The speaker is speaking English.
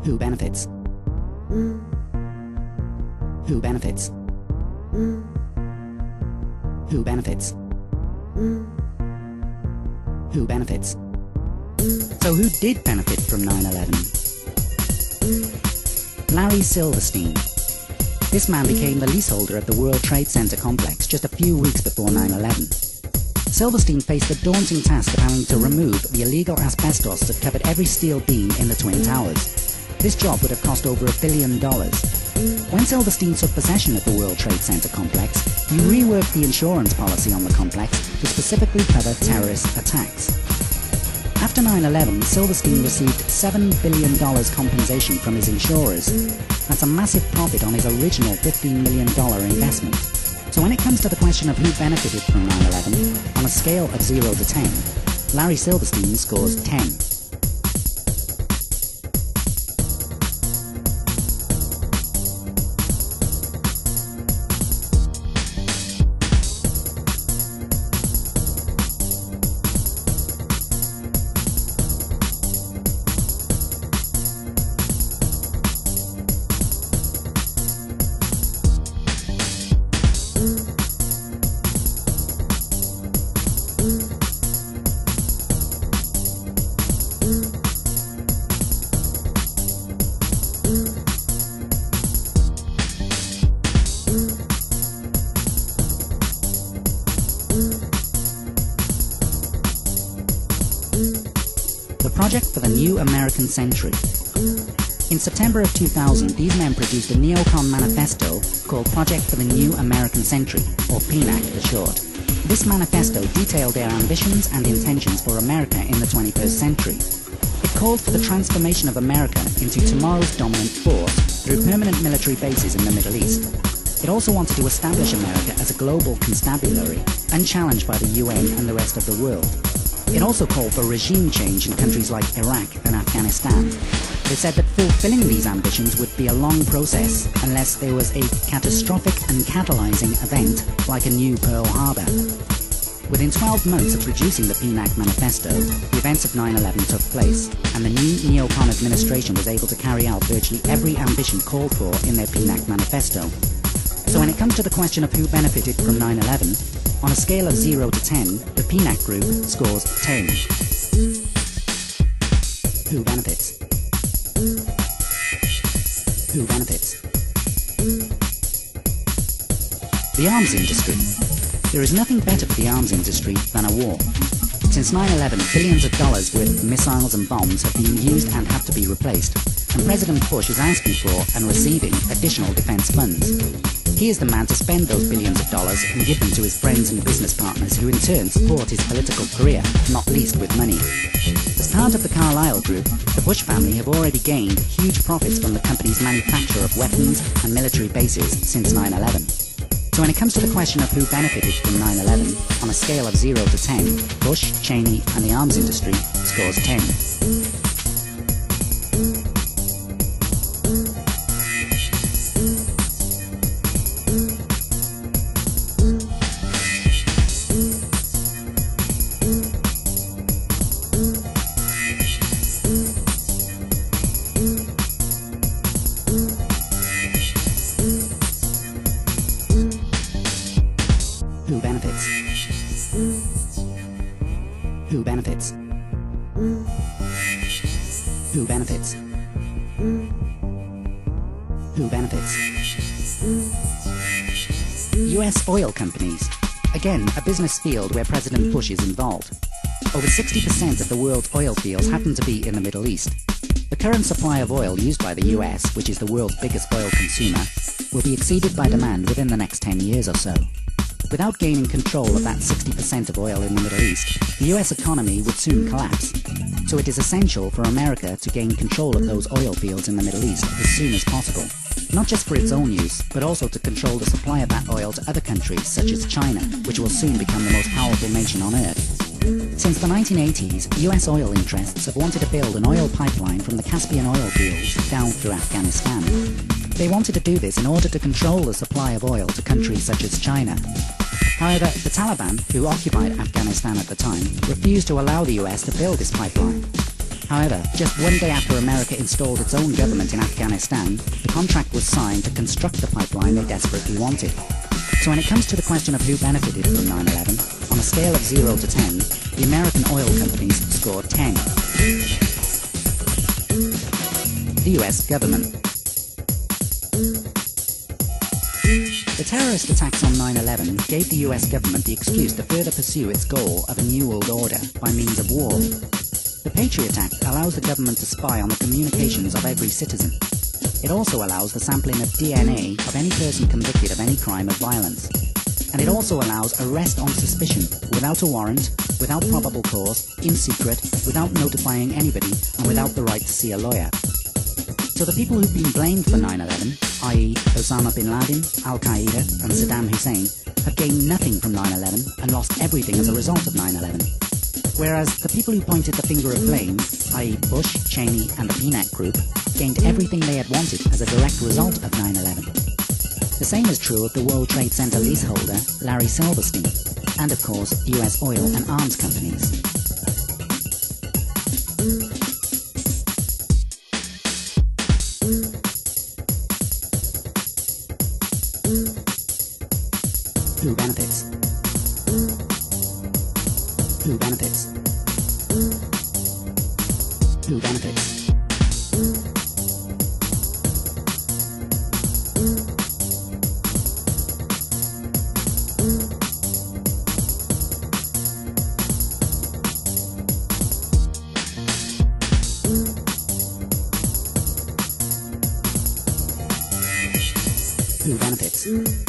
Who benefits? Who benefits? Who benefits? Who benefits? So who did benefit from 9/11? Larry Silverstein. This man became the leaseholder of the World Trade Center complex just a few weeks before 9/11. Silverstein faced the daunting task of having to remove the illegal asbestos that covered every steel beam in the Twin Towers. This job would have cost over $1 billion. When Silverstein took possession of the World Trade Center complex, he reworked the insurance policy on the complex to specifically cover terrorist attacks. After 9/11, Silverstein received $7 billion compensation from his insurers. That's a massive profit on his original $15 million investment. So when it comes to the question of who benefited from 9/11, on a scale of 0 to 10, Larry Silverstein scores 10. The project for the new American century. In September of 2000, these men produced a neocon manifesto called Project for the New American Century, or PNAC for short. This manifesto detailed their ambitions and intentions for America in the 21st century. It called for the transformation of America into tomorrow's dominant force through permanent military bases in the Middle East. It also wanted to establish America as a global constabulary, unchallenged by the UN and the rest of the world. It also called for regime change in countries like Iraq and Afghanistan. It said that fulfilling these ambitions would be a long process unless there was a catastrophic and catalyzing event like a new Pearl Harbor. Within 12 months of producing the PNAC manifesto, the events of 9/11 took place, and the new neocon administration was able to carry out virtually every ambition called for in their PNAC manifesto. So when it comes to the question of who benefited from 9/11, on a scale of 0 to 10, the PNAC group scores 10. Who benefits? Who benefits? The arms industry. There is nothing better for the arms industry than a war. Since 9/11, billions of dollars worth of missiles and bombs have been used and have to be replaced, and President Bush is asking for and receiving additional defense funds. He is the man to spend those billions of dollars and give them to his friends and business partners who in turn support his political career, not least with money. As part of the Carlyle Group, the Bush family have already gained huge profits from the company's manufacture of weapons and military bases since 9/11. So when it comes to the question of who benefited from 9/11, on a scale of 0 to 10, Bush, Cheney and the arms industry scores 10. Who benefits? Who benefits? Who benefits? Who benefits? US oil companies. Again, a business field where President Bush is involved. Over 60% of the world's oil fields happen to be in the Middle East. The current supply of oil used by the US, which is the world's biggest oil consumer, will be exceeded by demand within the next 10 years or so. Without gaining control of that 60% of oil in the Middle East, the US economy would soon collapse. So it is essential for America to gain control of those oil fields in the Middle East as soon as possible. Not just for its own use, but also to control the supply of that oil to other countries such as China, which will soon become the most powerful nation on Earth. Since the 1980s, US oil interests have wanted to build an oil pipeline from the Caspian oil fields down through Afghanistan. They wanted to do this in order to control the supply of oil to countries such as China. However, the Taliban, who occupied Afghanistan at the time, refused to allow the US to build this pipeline. However, just one day after America installed its own government in Afghanistan, the contract was signed to construct the pipeline they desperately wanted. So when it comes to the question of who benefited from 9/11, on a scale of 0 to 10, the American oil companies scored 10. The US government. The terrorist attacks on 9/11 gave the US government the excuse to further pursue its goal of a new world order by means of war. The Patriot Act allows the government to spy on the communications of every citizen. It also allows the sampling of DNA of any person convicted of any crime of violence. And it also allows arrest on suspicion, without a warrant, without probable cause, in secret, without notifying anybody, and without the right to see a lawyer. So the people who've been blamed for 9/11, i.e. Osama bin Laden, Al-Qaeda and Saddam Hussein, have gained nothing from 9/11 and lost everything as a result of 9/11. Whereas the people who pointed the finger of blame, i.e. Bush, Cheney and the Peanut Group, gained everything they had wanted as a direct result of 9/11. The same is true of the World Trade Center leaseholder, Larry Silverstein, and of course, US oil and arms companies. Who benefits? Who benefits? Who benefits? Who benefits?